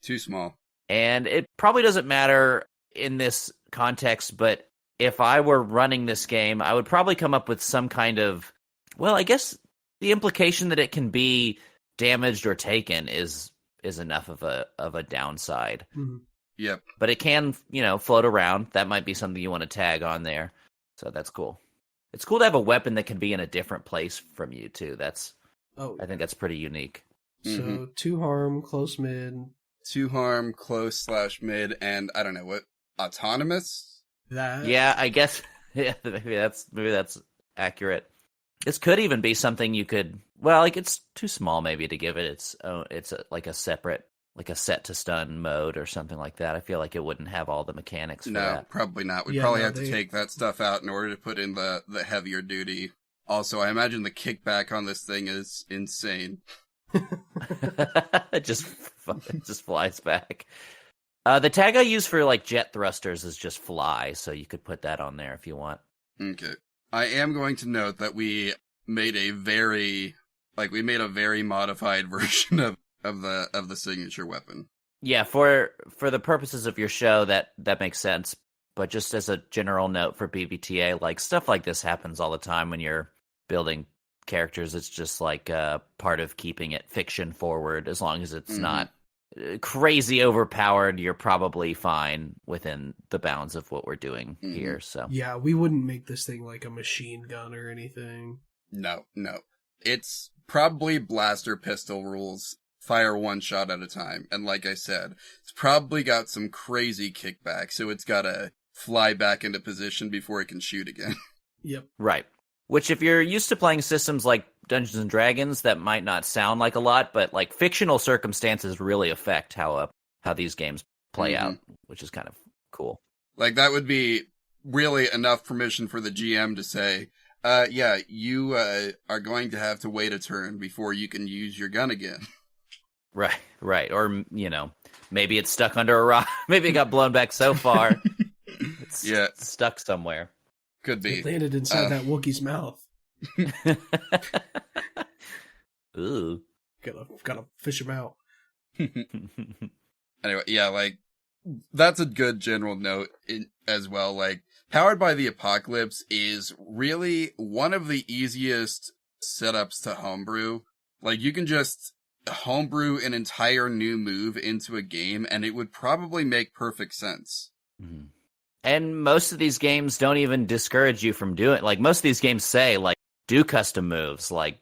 Too small. And it probably doesn't matter in this context, but if I were running this game, I would probably come up with some kind of, well, I guess the implication that it can be damaged or taken is enough of a downside. Mm-hmm. Yep. But it can, float around. That might be something you want to tag on there. So that's cool. It's cool to have a weapon that can be in a different place from you too. I think that's pretty unique. So 2 harm, close mid. 2 harm, close/mid, and I don't know what, autonomous? Yeah, I guess. Yeah, maybe that's accurate. This could even be something you could. Well, like it's too small maybe to give it it's like a separate, like a set to stun mode or something like that. I feel like it wouldn't have all the mechanics for that. No, probably not. We'd probably have to take that stuff out in order to put in the heavier duty. Also, I imagine the kickback on this thing is insane. It just flies back. The tag I use for like jet thrusters is just fly, so you could put that on there if you want. Okay. I am going to note that we made a very modified version of the signature weapon. Yeah, for the purposes of your show, that makes sense. But just as a general note for BBTA, like stuff like this happens all the time when you're building characters. It's just like part of keeping it fiction forward. As long as it's not crazy overpowered, you're probably fine within the bounds of what we're doing here. So yeah, we wouldn't make this thing like a machine gun or anything. No. It's probably blaster pistol rules. Fire 1 shot at a time. And like I said, it's probably got some crazy kickback, so it's gotta fly back into position before it can shoot again. Yep. Right. Which, if you're used to playing systems like Dungeons and Dragons, that might not sound like a lot, but like fictional circumstances really affect how these games play out, which is kind of cool. Like, that would be really enough permission for the GM to say, Yeah, you are going to have to wait a turn before you can use your gun again. Right. Or, maybe it's stuck under a rock. Maybe it got blown back so far. It's stuck somewhere. Could be. It landed inside that Wookiee's mouth. Ooh. Gotta fish him out. Anyway, yeah, like, that's a good general note as well. Like, Powered by the Apocalypse is really one of the easiest setups to homebrew. Like, you can just homebrew an entire new move into a game, and it would probably make perfect sense. Mm-hmm. And most of these games don't even discourage you from doing it. Like, most of these games say, like, do custom moves, like,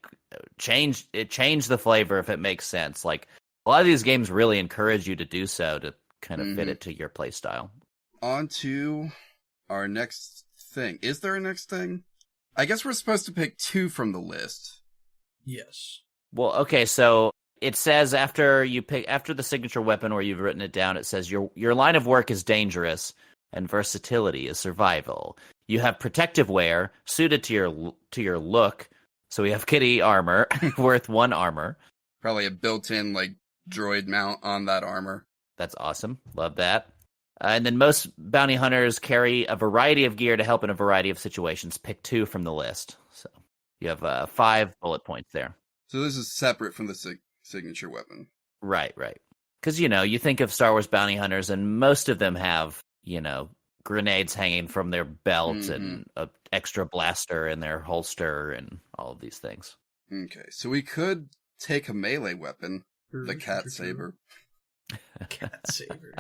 change the flavor if it makes sense. Like, a lot of these games really encourage you to do so to kind of fit it to your playstyle. On to our next thing. Is there a next thing? I guess we're supposed to pick 2 from the list. Yes. Well, okay, so it says after the signature weapon or you've written it down, it says your line of work is dangerous and versatility is survival. You have protective wear suited to your look. So we have kitty armor worth 1 armor. Probably a built-in like droid mount on that armor. That's awesome. Love that. And then most bounty hunters carry a variety of gear to help in a variety of situations. Pick 2 from the list. So you have 5 bullet points there. So this is separate from the signature weapon. Right. Because, you think of Star Wars bounty hunters, and most of them have, grenades hanging from their belt and an extra blaster in their holster and all of these things. Okay, so we could take a melee weapon, the cat saber. Cat saber.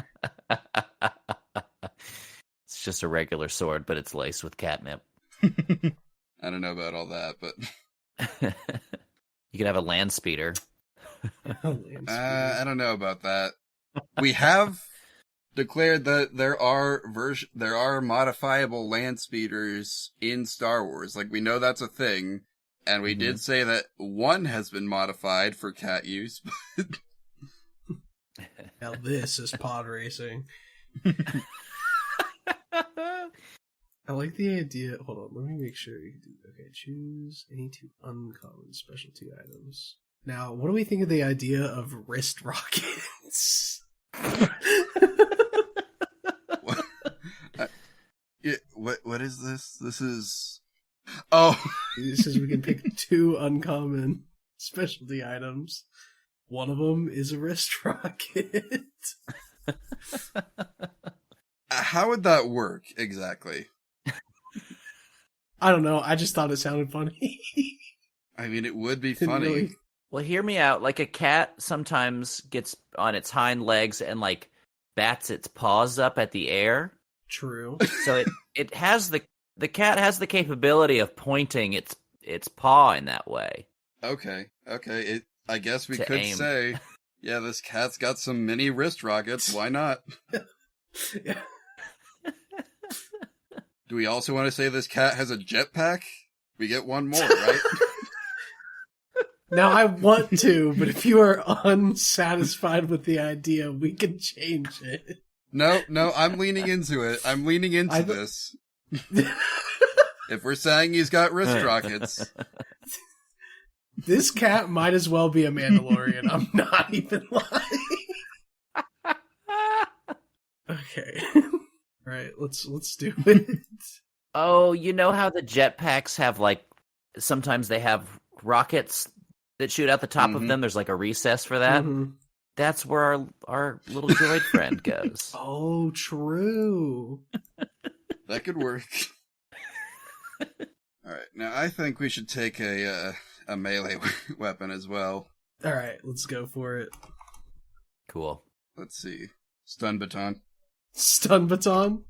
It's just a regular sword, but it's laced with catnip. I don't know about all that, but you could have a land speeder. I don't know about that. We have declared that there are modifiable land speeders in Star Wars. Like, we know that's a thing, and we did say that 1 has been modified for cat use. Now this is pod racing. I like the idea. Hold on, let me make sure you can do. Okay, choose any 2 uncommon specialty items. Now, what do we think of the idea of wrist rockets? What is this? This is... It says we can pick 2 uncommon specialty items. One of them is a wrist rocket. How would that work, exactly? I don't know, I just thought it sounded funny. I mean, it would be funny. Really... Well, hear me out. Like, a cat sometimes gets on its hind legs and, like, bats its paws up at the air. True. So it has the cat has the capability of pointing its paw in that way. Okay. I guess we could aim. say, yeah, this cat's got some mini wrist rockets. Why not? Yeah. Do we also want to say this cat has a jetpack? We get 1 more, right? Now I want to, but if you are unsatisfied with the idea, we can change it. No, I'm leaning into it. I'm leaning into this. If we're saying he's got wrist rockets... This cat might as well be a Mandalorian. I'm not even lying. Okay. Alright, let's do it. Oh, you know how the jetpacks have, like, sometimes they have rockets that shoot out the top of them? There's, like, a recess for that. That's where our little droid friend goes. Oh, true. That could work. Alright, now I think we should take a melee weapon as well. Alright, let's go for it. Cool. Let's see. Stun baton. Stun baton?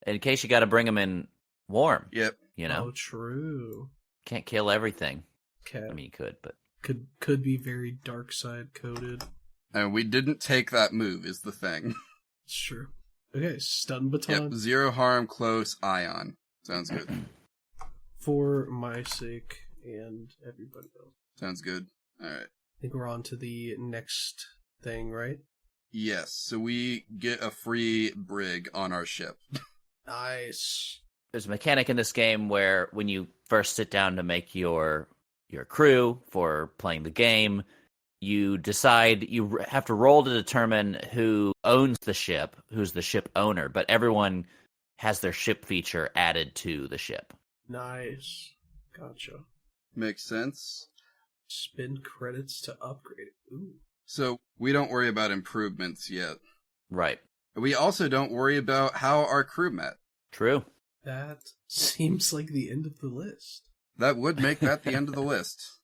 In case you got to bring them in warm. Yep. Oh, true. Can't kill everything. Cat. I mean, you could, but... Could be very dark side coded. And we didn't take that move, is the thing. It's true. Okay, stun baton. Yep, 0 harm, close, ion. Sounds good. For my sake and everybody else. Sounds good. Alright. I think we're on to the next thing, right? Yes, so we get a free brig on our ship. Nice. there's a mechanic in this game where when you first sit down to make your crew for playing the game, you decide you have to roll to determine who owns the ship, who's the ship owner, but everyone has their ship feature added to the ship. Nice. Gotcha. Makes sense. Spend credits to upgrade it. Ooh. So we don't worry about improvements yet. Right. We also don't worry about how our crew met. True. That seems like the end of the list. That would make that the end of the list.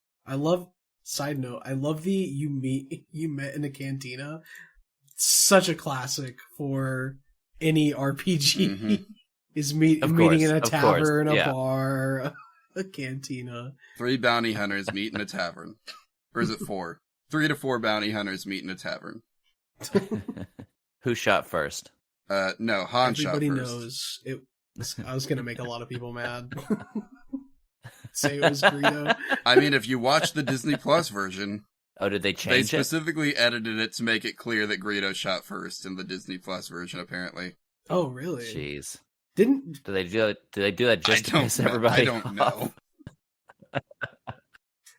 Side note, I love the you met in a cantina. Such a classic for any RPG. Mm-hmm. Is meeting in a tavern, a bar, a cantina. 3 bounty hunters meet in a tavern. Or is it 4? 3 to 4 bounty hunters meet in a tavern. Who shot first? No, Han shot first. Everybody knows it. I was gonna make a lot of people mad. Say it was Greedo. I mean, if you watch the Disney Plus version, Oh, did they they change it? specifically edited it to make it clear that Greedo shot first in the Disney Plus version, apparently. Oh, really? Jeez. Did they do that just to piss everybody I don't know.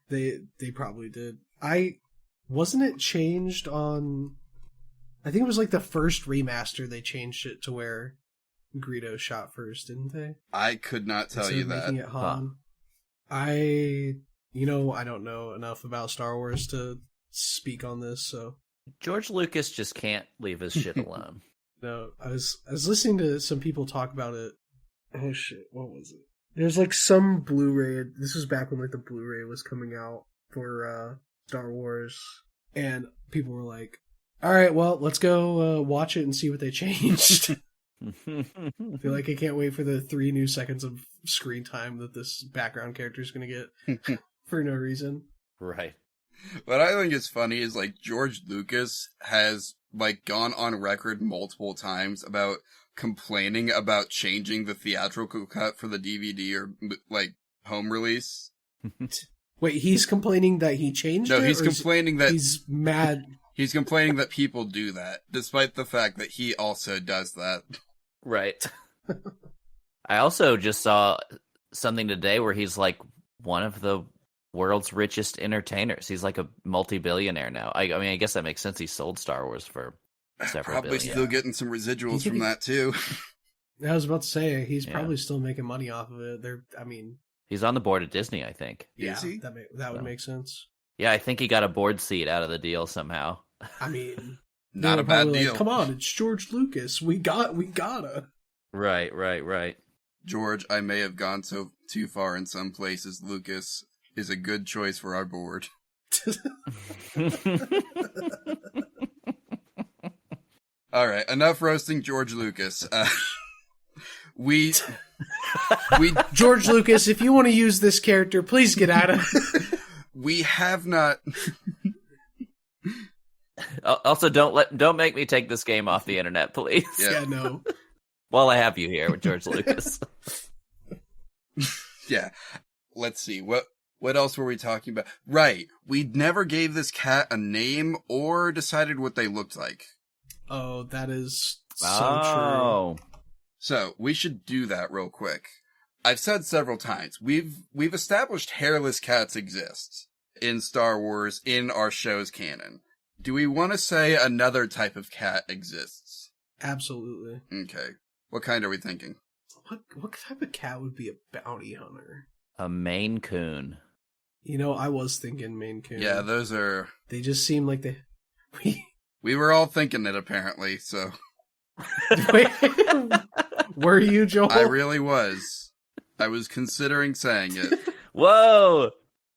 They probably did. Wasn't it changed on? I think it was like the first remaster. They changed it to where Greedo shot first, didn't they? I could not tell Instead you of that. making it Han. I don't know enough about Star Wars to speak on this, so George Lucas just can't leave his shit alone. no. I was listening to some people talk about it. Oh shit, what was it? There's like some Blu-ray. This was back when like the Blu-ray was coming out for Star Wars, and people were like, "All right, well, let's go watch it and see what they changed." I feel like I can't wait for the 3 new seconds of screen time that this background character is going to get for no reason. Right. What I think is funny is, like, George Lucas has, like, gone on record multiple times about complaining about changing the theatrical cut for the DVD or, like, home release. Wait, he's complaining that he changed it? No, he's complaining that... He's mad. He's complaining that people do that, despite the fact that he also does that. Right. I also just saw something today where he's like one of the world's richest entertainers. He's like a multi-billionaire now. I mean, I guess that makes sense. He sold Star Wars for several Probably billion. still getting some residuals from that, too. I was about to say, he's probably still making money off of it. He's on the board at Disney, I think. Is he? That would make sense. Yeah, I think he got a board seat out of the deal somehow. I mean, Not a bad deal. Like, come on, it's George Lucas. We gotta. Right. George, I may have gone too far in some places. Lucas is a good choice for our board. All right, enough roasting George Lucas. We George Lucas, if you want to use this character, please get out of it. We have not. Also, don't make me take this game off the internet, please. Yeah, no. While I have you here with George Lucas. Yeah. Let's see. What else were we talking about? Right. We never gave this cat a name or decided what they looked like. Oh, that is so true. So, we should do that real quick. I've said several times, we've established hairless cats exist in Star Wars in our show's canon. Do we want to say another type of cat exists? Absolutely. Okay. What kind are we thinking? What type of cat would be a bounty hunter? A Maine Coon. I was thinking Maine Coon. Yeah, those are... They just seem like they... We were all thinking it, apparently, so... Wait, were you, Joel? I really was. I was considering saying it. Whoa!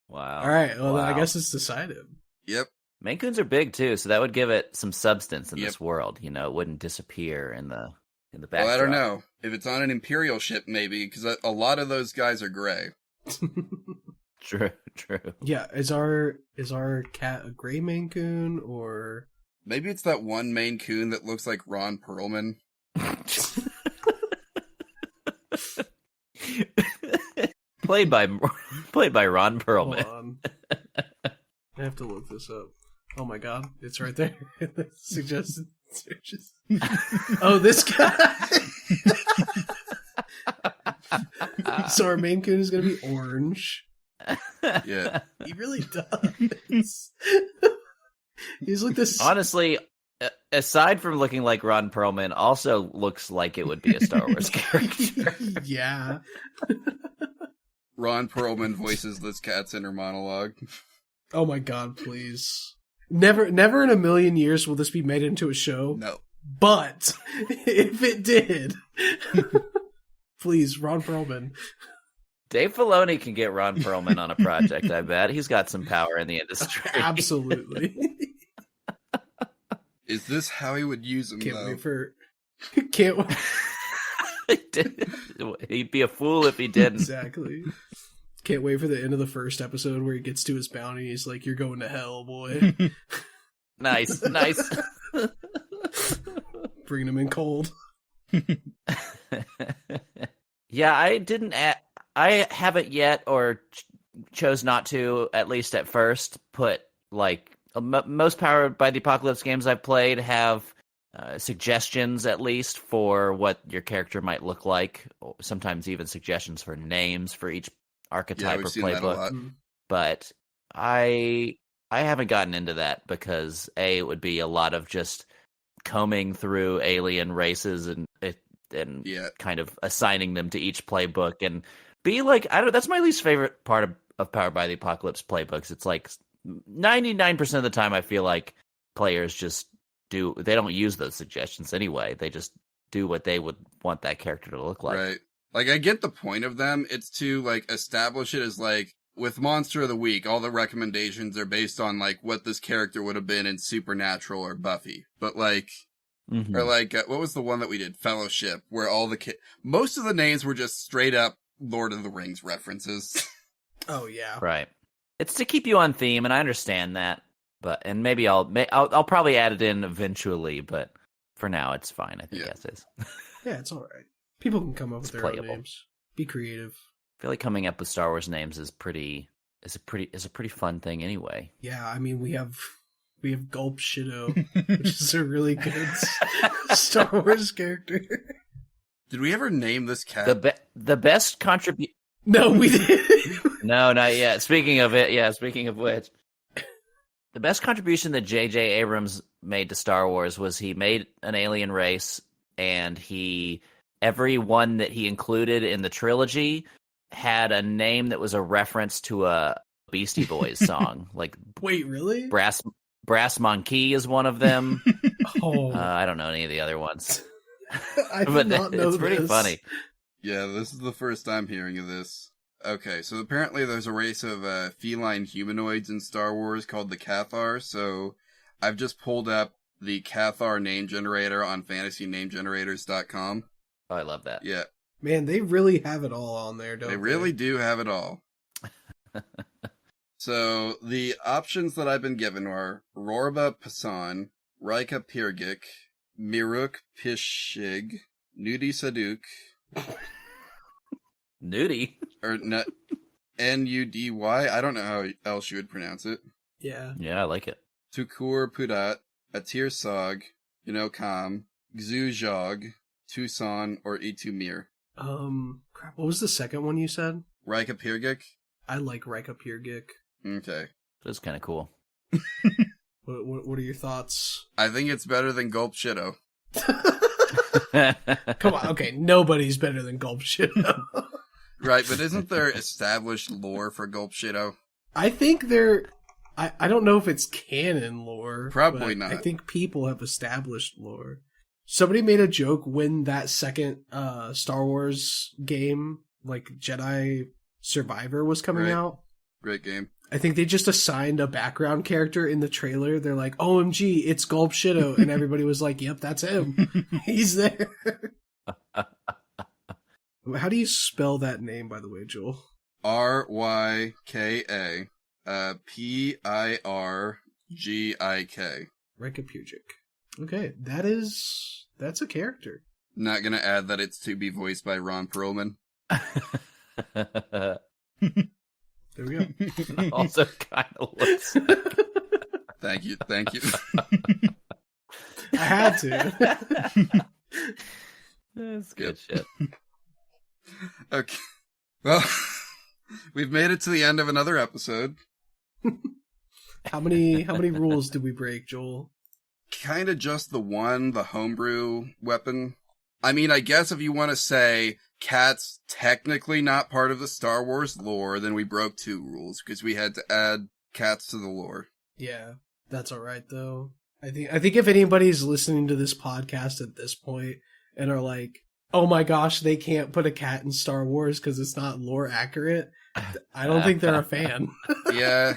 Wow. All right, well, wow. then I guess it's decided. Yep. Maine Coons are big, too, so that would give it some substance in Yep. this world. It wouldn't disappear in the backdrop. Well, I don't know. If it's on an Imperial ship, maybe, because a lot of those guys are gray. True. Yeah, is our cat a gray Maine Coon, or... Maybe it's that one Maine Coon that looks like Ron Perlman. Played by Ron Perlman. Hold on. I have to look this up. Oh my god, it's right there. Suggested searches. Oh, this guy. So our main coon is going to be orange. Yeah. He really does. He's like this. Honestly, aside from looking like Ron Perlman, also looks like it would be a Star Wars character. Yeah. Ron Perlman voices this cat's inner monologue. Oh my god, please. Never in a million years will this be made into a show. No. But if it did, please, Ron Perlman. Dave Filoni can get Ron Perlman on a project, I bet. He's got some power in the industry. Absolutely. Is this how he would use him, Can't though? wait for... Can't wait. He'd be a fool if he didn't. Exactly. Can't wait for the end of the first episode where he gets to his bounty. He's like, "You're going to hell, boy." Nice. Bringing him in cold. Yeah, I haven't yet, or chose not to, at least at first, put, like, most Powered by the Apocalypse games I've played have suggestions, at least, for what your character might look like. Sometimes even suggestions for names for each archetype or playbook. But I haven't gotten into that because A, it would be a lot of just combing through alien races and kind of assigning them to each playbook, and B, like, that's my least favorite part of Powered by the Apocalypse playbooks. It's like 99% of the time I feel like players just they don't use those suggestions anyway. They just do what they would want that character to look like. Right. Like, I get the point of them. It's to, like, establish it as, like, with Monster of the Week, all the recommendations are based on, like, what this character would have been in Supernatural or Buffy. But, like, or, like, what was the one that we did? Fellowship, where all most of the names were just straight up Lord of the Rings references. Oh, yeah. Right. It's to keep you on theme, and I understand that. And maybe I'll probably add it in eventually, but for now it's fine. I think as is. Yeah, it's all right. People can come up with their playable. own names. Be creative. I feel like coming up with Star Wars names is a pretty fun thing anyway. Yeah, I mean we have Gulp Shido, which is a really good Star Wars character. Did we ever name this cat? The best contribution. No, we didn't. No, not yet. Speaking of which, the best contribution that J.J. Abrams made to Star Wars was he made an alien race, and every one that he included in the trilogy had a name that was a reference to a Beastie Boys song. Like, wait, really? Brass Monkey is one of them. Oh, I don't know any of the other ones. I did not know it's pretty funny. Yeah, this is the first time hearing of this. Okay, so apparently there's a race of feline humanoids in Star Wars called the Cathar, so I've just pulled up the Cathar name generator on fantasynamegenerators.com. Oh, I love that. Yeah. Man, they really have it all on there, don't they? They really do have it all. So, the options that I've been given are Rorba Pasan, Rika Pirgik, Miruk Pishig, Nudi Saduk, Nudie? or Nudy. I don't know how else you would pronounce it. Yeah. Yeah, I like it. Tukur Pudat, Atir Sog, Kam, Xu Jog, Tucson, or Itumir. Crap, what was the second one you said? Rika Pirgik? I like Rika Pirgik. Okay. That's kind of cool. What are your thoughts? I think it's better than Gulp Shido. Come on, okay, nobody's better than Gulp Shido. Right, but isn't there established lore for Gulp Shido? I think I don't know if it's canon lore. Probably but not. I think people have established lore. Somebody made a joke when that second Star Wars game, like Jedi Survivor, was coming out. Great game. I think they just assigned a background character in the trailer. They're like, OMG, it's Gulp Shido. And everybody was like, yep, that's him. He's there. How do you spell that name, by the way, Joel? Ryka Pirgik. Rika Pirgik. Okay, that's a character. Not gonna add that it's to be voiced by Ron Perlman. There we go. Also kind of looks. Thank you. I had to. That's good shit. Okay. Well, we've made it to the end of another episode. How many rules did we break, Joel? Kind of just the one, the homebrew weapon. I mean, I guess if you want to say cats technically not part of the Star Wars lore, then we broke 2 rules because we had to add cats to the lore. Yeah, that's all right though. I think if anybody's listening to this podcast at this point and are like, "Oh my gosh, they can't put a cat in Star Wars because it's not lore accurate," I don't think they're a fan. Yeah.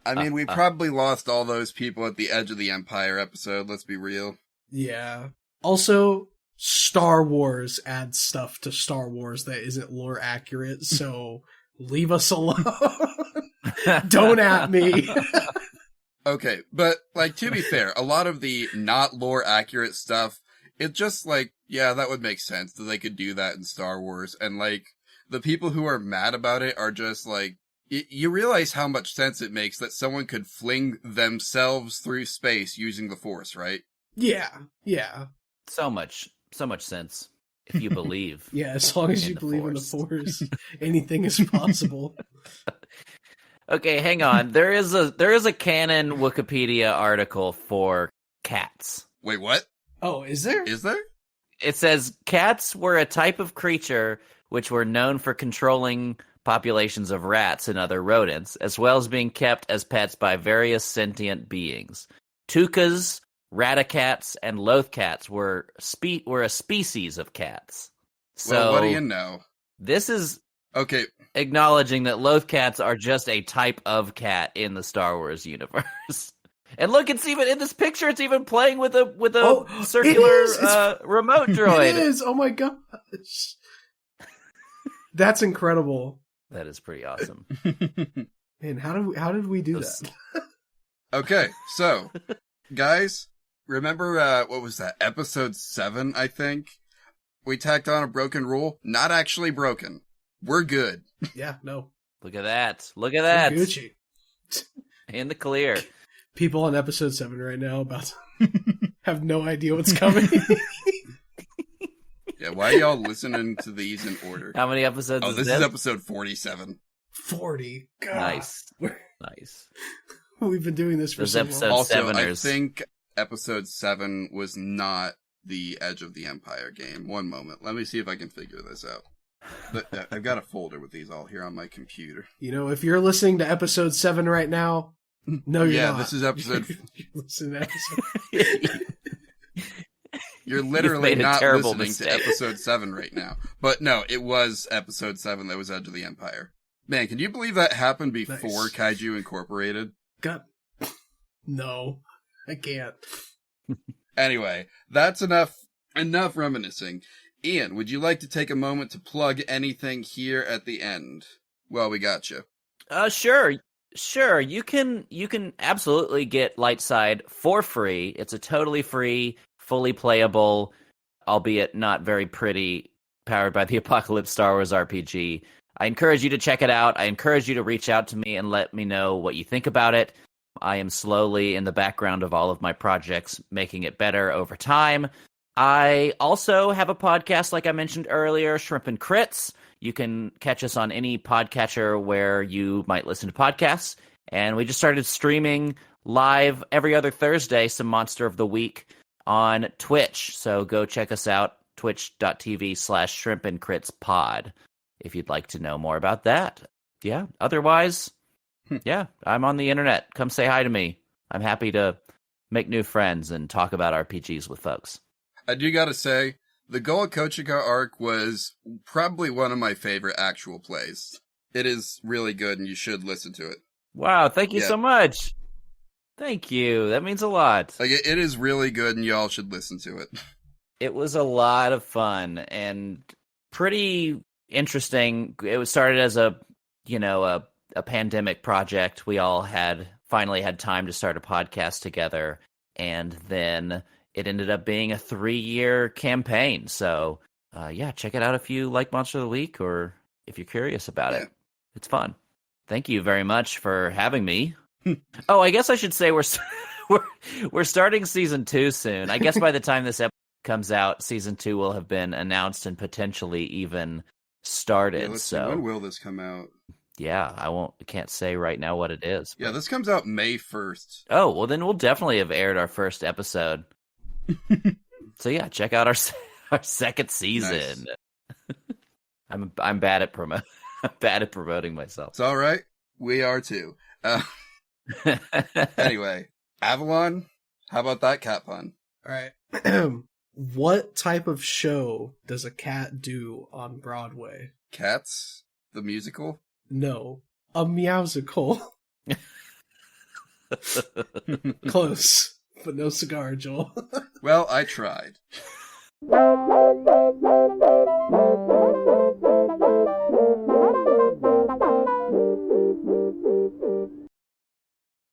I mean, we probably lost all those people at the Edge of the Empire episode, let's be real. Yeah. Also, Star Wars adds stuff to Star Wars that isn't lore accurate, so leave us alone. Don't at me. Okay, but, like, to be fair, a lot of the not lore accurate stuff, it just, like, yeah, that would make sense that they could do that in Star Wars, and, like, the people who are mad about it are just, like, you realize how much sense it makes that someone could fling themselves through space using the Force, right? Yeah. So much sense if you believe. Yeah, as long as you believe in the Force, anything is possible. Okay, hang on. There is a canon Wikipedia article for cats. Wait, what? Oh, is there? Is there? It says cats were a type of creature which were known for controlling populations of rats and other rodents, as well as being kept as pets by various sentient beings. Tucas, raticats, and lothcats were a species of cats. So Well, what do you know? This is Okay, acknowledging that lothcats are just a type of cat in the Star Wars universe. And look, it's even in this picture. It's even playing with a circular remote droid. It is. Oh my gosh, that's incredible. That is pretty awesome. Man, how did we do that? Okay, so, guys, remember, what was that, episode 7, I think? We tacked on a broken rule. Not actually broken. We're good. Yeah, no. Look at that. Look at that. Gucci. In the clear. People on episode 7 right now about have no idea what's coming. Yeah, why are y'all listening to these in order? How many episodes Oh, this is episode 47. 40. God. Nice. Nice. We've been doing this for Those so episodes- long. Also, I Seveners. think episode 7 was not the Edge of the Empire game. One moment. Let me see if I can figure this out. But, I've got a folder with these all here on my computer. You know, if you're listening to episode 7 right now, no, you're Yeah, not. this is episode... You're listening to episode. You're literally made a not terrible listening mistake. to episode 7 right now. But no, it was episode 7 that was Edge of the Empire. Man, can you believe that happened before Nice. Kaiju Incorporated? God. No, I can't. Anyway, that's enough reminiscing. Ian, would you like to take a moment to plug anything here at the end? Well, we got you. Sure. You can absolutely get Lightside for free. It's a totally free, fully playable, albeit not very pretty, powered by the Apocalypse Star Wars RPG. I encourage you to check it out. I encourage you to reach out to me and let me know what you think about it. I am slowly in the background of all of my projects, making it better over time. I also have a podcast, like I mentioned earlier, Shrimp and Crits. You can catch us on any podcatcher where you might listen to podcasts. And we just started streaming live every other Thursday, some Monster of the Week on Twitch. So go check us out, twitch.tv/Shrimp and Crits pod, if you'd like to know more about that. Yeah, otherwise, yeah, I'm on the internet. Come say hi to me. I'm happy to make new friends and talk about RPGs with folks. I do gotta say, the Goa Kochika arc was probably one of my favorite actual plays. It is really good and you should listen to it. Wow, thank you Yeah. so much. Thank you. That means a lot. Like, it is really good and y'all should listen to it. It was a lot of fun and pretty interesting. It was started as a pandemic project. We all finally had time to start a podcast together, and then it ended up being a 3-year campaign. So, check it out if you like Monster of the Week or if you're curious about it. It's fun. Thank you very much for having me. Oh, I guess I should say we're starting season 2 soon. I guess by the time this episode comes out, season 2 will have been announced and potentially even started. Yeah, let's see. So When will this come out? yeah, I can't say right now what it is. Yeah, but- this comes out May 1st. Oh, well then we'll definitely have aired our first episode. So yeah, check out our second season. I'm bad at promoting myself. It's all right. We are too. Anyway, Avalon, how about that cat pun? All right. What type of show does a cat do on Broadway? Cats, the musical? No, a meowsicle. Close, but no cigar, Joel. Well, I tried.